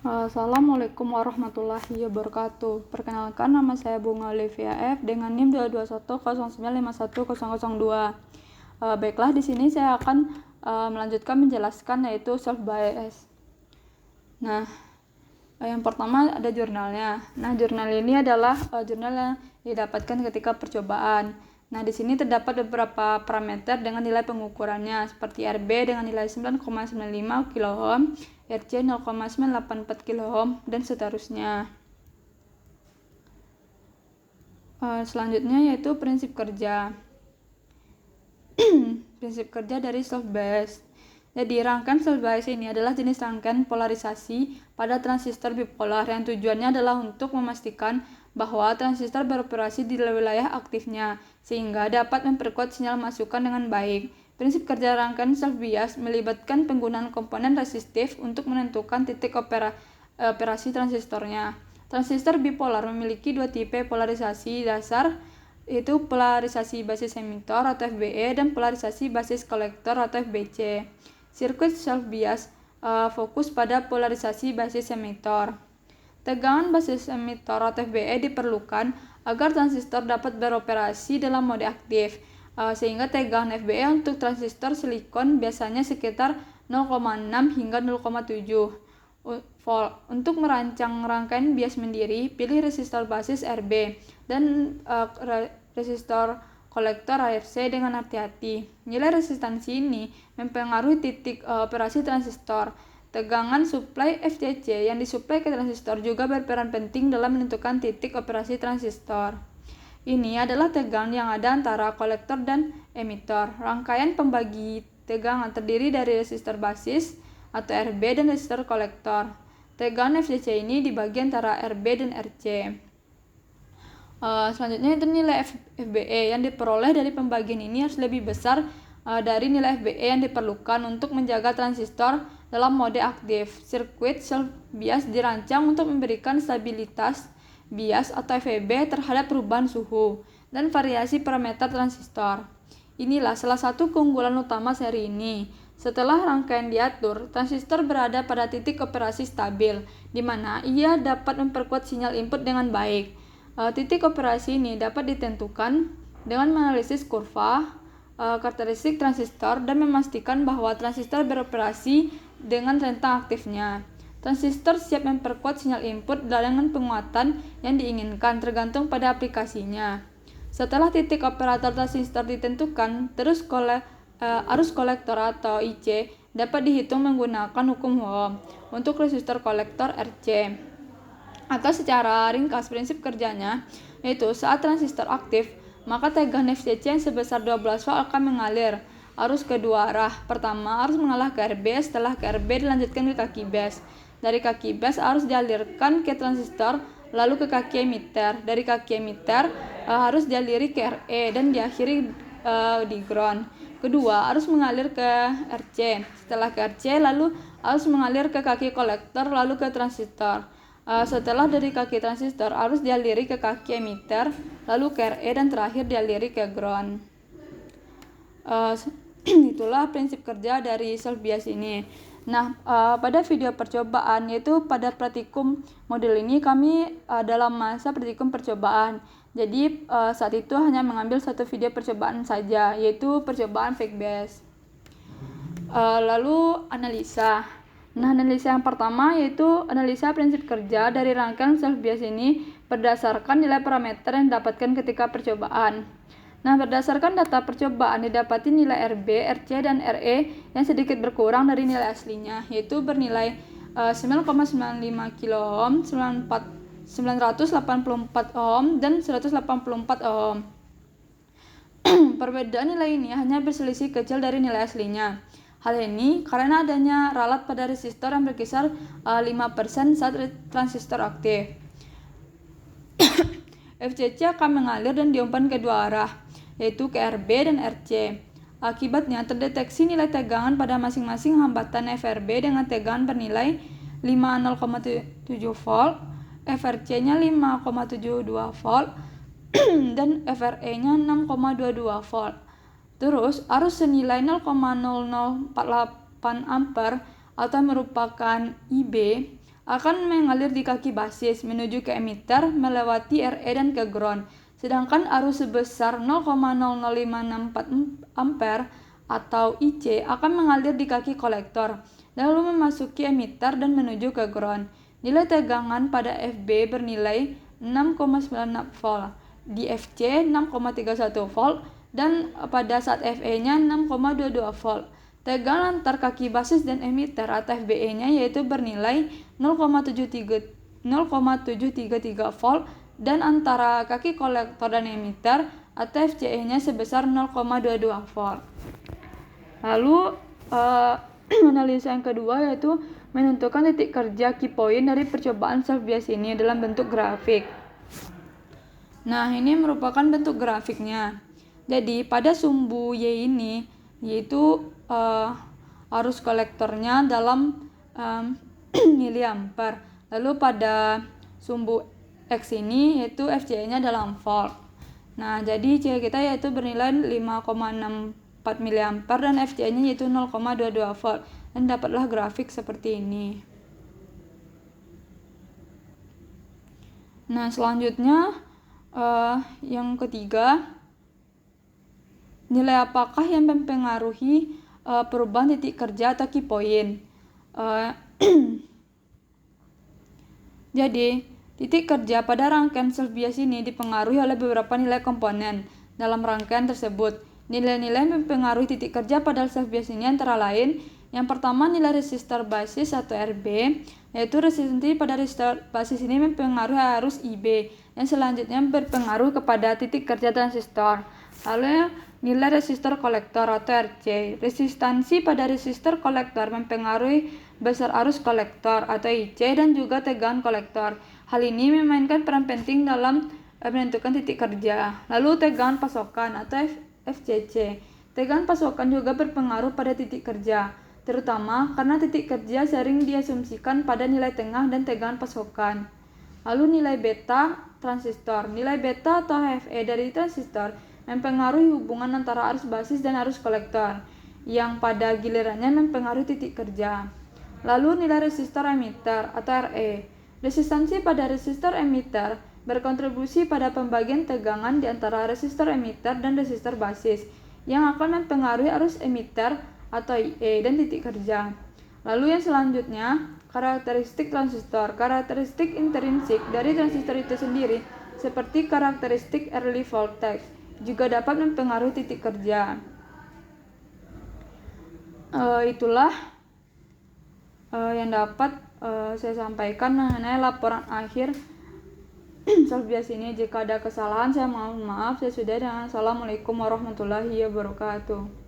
Assalamualaikum warahmatullahi wabarakatuh. Perkenalkan, nama saya Bunga Olivia F dengan NIM 22109511002. Baiklah, di sini saya akan melanjutkan menjelaskan yaitu self bias. Nah, yang pertama ada jurnalnya. Nah, jurnal ini adalah jurnal yang didapatkan ketika percobaan. Nah, di sini terdapat beberapa parameter dengan nilai pengukurannya seperti RB dengan nilai 9,95 kOhm, RC 0,984 kOhm, dan seterusnya. Selanjutnya yaitu prinsip kerja. Prinsip kerja dari self bias. Jadi, rangkaian self bias ini adalah jenis rangkaian polarisasi pada transistor bipolar yang tujuannya adalah untuk memastikan bahwa transistor beroperasi di wilayah aktifnya sehingga dapat memperkuat sinyal masukan dengan baik. Prinsip kerja rangkaian self bias melibatkan penggunaan komponen resistif untuk menentukan titik operasi transistornya. Transistor bipolar memiliki dua tipe polarisasi dasar, yaitu polarisasi basis emitor atau FBE dan polarisasi basis kolektor atau FBC. Sirkuit self bias fokus pada polarisasi basis emitor. Tegangan basis emitor atau FBE diperlukan agar transistor dapat beroperasi dalam mode aktif, sehingga tegangan FBE untuk transistor silikon biasanya sekitar 0,6 hingga 0,7 volt. Untuk merancang rangkaian bias mandiri, pilih resistor basis RB dan resistor kolektor RC dengan hati-hati. Nilai resistansi ini mempengaruhi titik operasi transistor. Tegangan suplai FCC yang disuplai ke transistor juga berperan penting dalam menentukan titik operasi transistor. Ini adalah tegangan yang ada antara kolektor dan emitor. Rangkaian pembagi tegangan terdiri dari resistor basis atau RB dan resistor kolektor. Tegangan FCC ini dibagi antara RB dan RC. Selanjutnya itu nilai FBE yang diperoleh dari pembagian ini harus lebih besar dari nilai FBE yang diperlukan untuk menjaga transistor dalam mode aktif. Sirkuit self bias dirancang untuk memberikan stabilitas bias atau FEB terhadap perubahan suhu dan variasi parameter transistor. Inilah salah satu keunggulan utama seri ini. Setelah rangkaian diatur, transistor berada pada titik operasi stabil, di mana ia dapat memperkuat sinyal input dengan baik. Titik operasi ini dapat ditentukan dengan menganalisis kurva karakteristik transistor dan memastikan bahwa transistor beroperasi dengan rentang aktifnya. Transistor siap memperkuat sinyal input dengan penguatan yang diinginkan tergantung pada aplikasinya. Setelah titik operator transistor ditentukan, terus arus kolektor atau IC dapat dihitung menggunakan hukum Ohm untuk resistor kolektor RC. Atau secara ringkas prinsip kerjanya yaitu saat transistor aktif, maka tegangan FCC yang sebesar 12 volt akan mengalir arus kedua arah. Pertama, arus mengalah ke RB, setelah ke RB dilanjutkan ke kaki base. Dari kaki base arus dialirkan ke transistor, lalu ke kaki emitter. Dari kaki emitter harus dialiri ke RE dan diakhiri di ground. Kedua, arus mengalir ke RC. Setelah ke RC, lalu arus mengalir ke kaki kolektor, lalu ke transistor. Setelah dari kaki transistor, arus dialiri ke kaki emitter, lalu ke RE, dan terakhir dialiri ke ground. Itulah prinsip kerja dari self bias ini. Nah, pada video percobaan, yaitu pada praktikum model ini, kami dalam masa praktikum percobaan. Jadi, saat itu hanya mengambil satu video percobaan saja, yaitu percobaan fake bias. Lalu analisa. Nah, analisa yang pertama yaitu analisa prinsip kerja dari rangkaian self bias ini berdasarkan nilai parameter yang didapatkan ketika percobaan. Nah, berdasarkan data percobaan didapati nilai RB, RC, dan RE yang sedikit berkurang dari nilai aslinya, yaitu bernilai 9,95 kOhm, 984 ohm, dan 184 ohm. Perbedaan nilai ini hanya berselisih kecil dari nilai aslinya. Hal ini karena adanya ralat pada resistor yang berkisar 5% saat transistor aktif. FCC akan mengalir dan diumpan ke dua arah, yaitu ke RB dan RC. Akibatnya terdeteksi nilai tegangan pada masing-masing hambatan FRB dengan tegangan bernilai 5,0,7 volt, FRC-nya 5,72 volt, dan FRE-nya 6,22 volt. Terus, arus senilai 0,0048 ampere atau merupakan IB akan mengalir di kaki basis menuju ke emitter melewati RE dan ke ground. Sedangkan arus sebesar 0,00564 ampere atau IC akan mengalir di kaki kolektor, lalu memasuki emitter dan menuju ke ground. Nilai tegangan pada FB bernilai 6,96 volt, di FC 6,31 volt, dan pada saat FE-nya 6,22 volt. Tegangan antar kaki basis dan emitter atau FBE-nya yaitu bernilai 0,733 volt, dan antara kaki kolektor dan emitter atau FCE-nya sebesar 0,22 volt. Lalu analisa yang kedua yaitu menentukan titik kerja key point dari percobaan self bias ini dalam bentuk grafik. Nah, ini merupakan bentuk grafiknya. Jadi pada sumbu Y ini yaitu arus kolektornya dalam miliampere. Lalu pada sumbu X ini yaitu FCE-nya dalam volt. Nah, jadi C kita yaitu bernilai 5,64 miliampere dan FCE-nya yaitu 0,22 volt. Dan dapatlah grafik seperti ini. Nah, selanjutnya yang ketiga, nilai apakah yang mempengaruhi perubahan titik kerja atau key point. Jadi, titik kerja pada rangkaian self bias ini dipengaruhi oleh beberapa nilai komponen dalam rangkaian tersebut. Nilai-nilai yang mempengaruhi titik kerja pada self bias ini antara lain, yang pertama nilai resistor basis atau RB, yaitu resistansi pada resistor basis ini mempengaruhi arus IB, yang selanjutnya berpengaruh kepada titik kerja transistor. Lalu nilai resistor kolektor atau RC. Resistansi pada resistor kolektor mempengaruhi besar arus kolektor atau IC dan juga tegangan kolektor. Hal ini memainkan peran penting dalam menentukan titik kerja. Lalu tegangan pasokan atau FCC. Tegangan pasokan juga berpengaruh pada titik kerja, terutama karena titik kerja sering diasumsikan pada nilai tengah dan tegangan pasokan. Lalu nilai beta transistor. Nilai beta atau HFE dari transistor mempengaruhi hubungan antara arus basis dan arus kolektor, yang pada gilirannya mempengaruhi titik kerja. Lalu nilai resistor emitter atau RE. Resistansi pada resistor emitter berkontribusi pada pembagian tegangan di antara resistor emitter dan resistor basis, yang akan mempengaruhi arus emitter atau IE dan titik kerja. Lalu yang selanjutnya, karakteristik transistor. Karakteristik intrinsik dari transistor itu sendiri, seperti karakteristik early voltage, juga dapat mempengaruhi titik kerja. Itulah yang dapat saya sampaikan mengenai laporan akhir self bias ini. Jika ada kesalahan saya mohon maaf. Saya sudah dengan Assalamualaikum warahmatullahi wabarakatuh.